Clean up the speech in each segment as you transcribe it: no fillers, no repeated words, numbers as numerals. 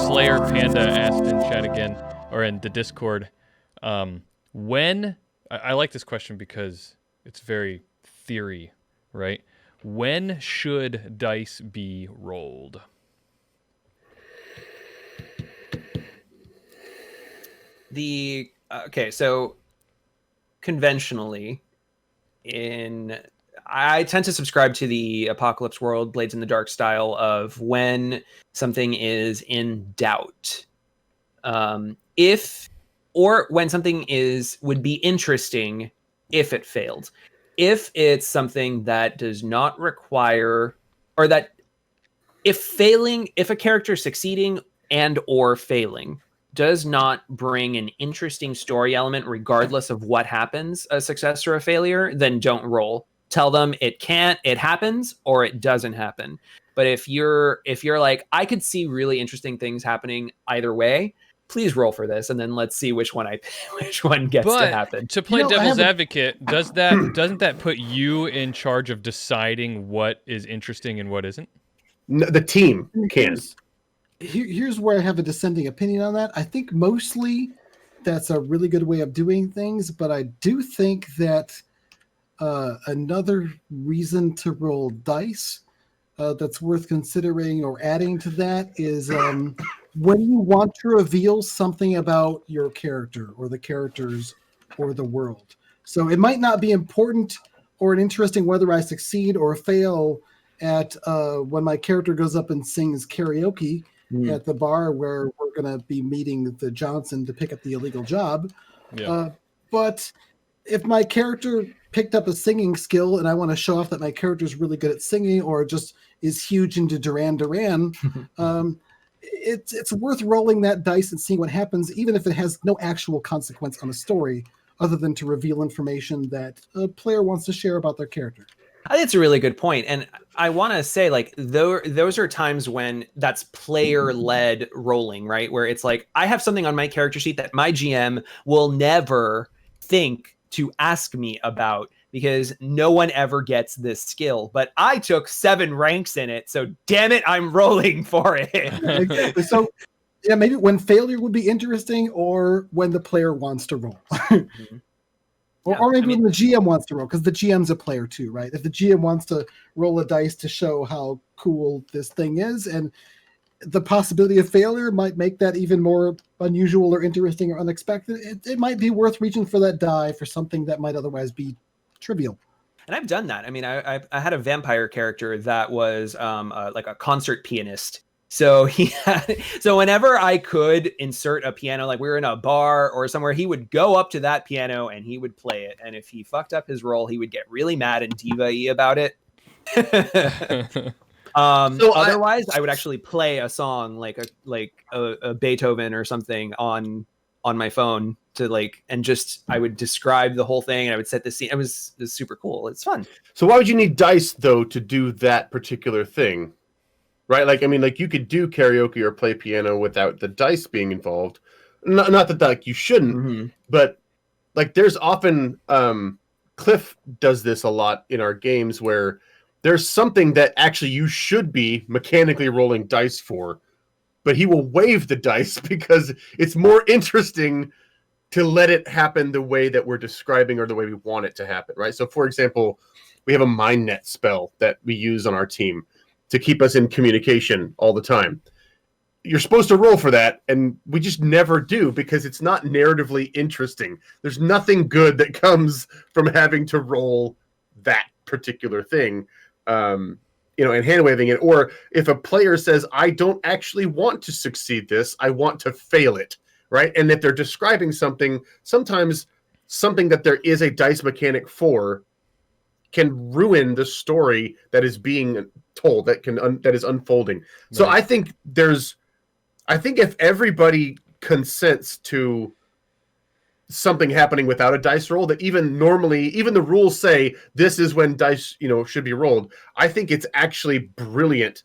Slayer Panda asked in chat again, or in the Discord, when I like this question because it's very theory, right? When should dice be rolled? So conventionally, I tend to subscribe to the Apocalypse World, Blades in the Dark style of when something is in doubt. When something would be interesting if it failed. If it's something that does not require, or that if a character succeeding and or failing does not bring an interesting story element, regardless of what happens, a success or a failure, then don't roll. Tell them it happens or it doesn't happen. But if you're like, I could see really interesting things happening either way, please roll for this, and then let's see which one gets to happen. To play devil's advocate, doesn't that put you in charge of deciding what is interesting and what isn't? No, the team can. Here's where I have a dissenting opinion on that. I think mostly that's a really good way of doing things, but I do think that another reason to roll dice that's worth considering or adding to that is when you want to reveal something about your character or the characters or the world. So it might not be important or interesting whether I succeed or fail at when my character goes up and sings karaoke at the bar where we're going to be meeting the Johnson to pick up the illegal job. Yeah. But if my character picked up a singing skill and I want to show off that my character is really good at singing or just is huge into Duran Duran, it's worth rolling that dice and seeing what happens, even if it has no actual consequence on the story other than to reveal information that a player wants to share about their character. I think it's a really good point. And I want to say, like, those are times when that's player-led rolling, right? Where it's like, I have something on my character sheet that my GM will never think to ask me about because no one ever gets this skill. But I took 7 ranks in it, so damn it, I'm rolling for it. Exactly. So, yeah, maybe when failure would be interesting or when the player wants to roll. Or maybe when the GM wants to roll, because the GM's a player too, right? If the GM wants to roll a dice to show how cool this thing is, and the possibility of failure might make that even more unusual or interesting or unexpected, it might be worth reaching for that die for something that might otherwise be trivial. And I've done that. I mean, I had a vampire character that was like a concert pianist. So so whenever I could insert a piano, like we were in a bar or somewhere, he would go up to that piano and he would play it. And if he fucked up his roll, he would get really mad and diva-y about it. Otherwise, I would actually play a song like a Beethoven or something on my phone I would describe the whole thing and I would set the scene. It was super cool. It's fun. So why would you need dice though to do that particular thing? Right? Like, I mean, like you could do karaoke or play piano without the dice being involved. Not that like you shouldn't, but like there's often Cliff does this a lot in our games where there's something that actually you should be mechanically rolling dice for, but he will waive the dice because it's more interesting to let it happen the way that we're describing or the way we want it to happen, right? So for example, we have a mind net spell that we use on our team to keep us in communication all the time. You're supposed to roll for that, and we just never do because it's not narratively interesting. There's nothing good that comes from having to roll that particular thing, and hand-waving it. Or if a player says, I don't actually want to succeed this, I want to fail it, right? And if they're describing something, sometimes something that there is a dice mechanic for can ruin the story that is being told, that is unfolding. Right. So I think if everybody consents to something happening without a dice roll, that even the rules say this is when dice, should be rolled. I think it's actually brilliant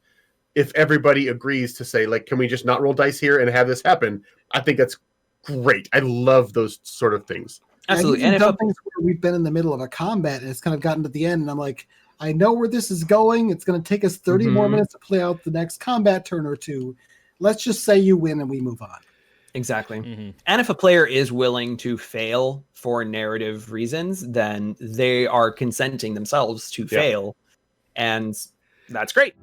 if everybody agrees to say, like, can we just not roll dice here and have this happen? I think that's great. I love those sort of things. Absolutely. And if things where we've been in the middle of a combat and it's kind of gotten to the end and I'm like, I know where this is going. It's going to take us 30 more minutes to play out the next combat turn or two. Let's just say you win and we move on. Exactly. And if a player is willing to fail for narrative reasons, then they are consenting themselves to fail. And that's great.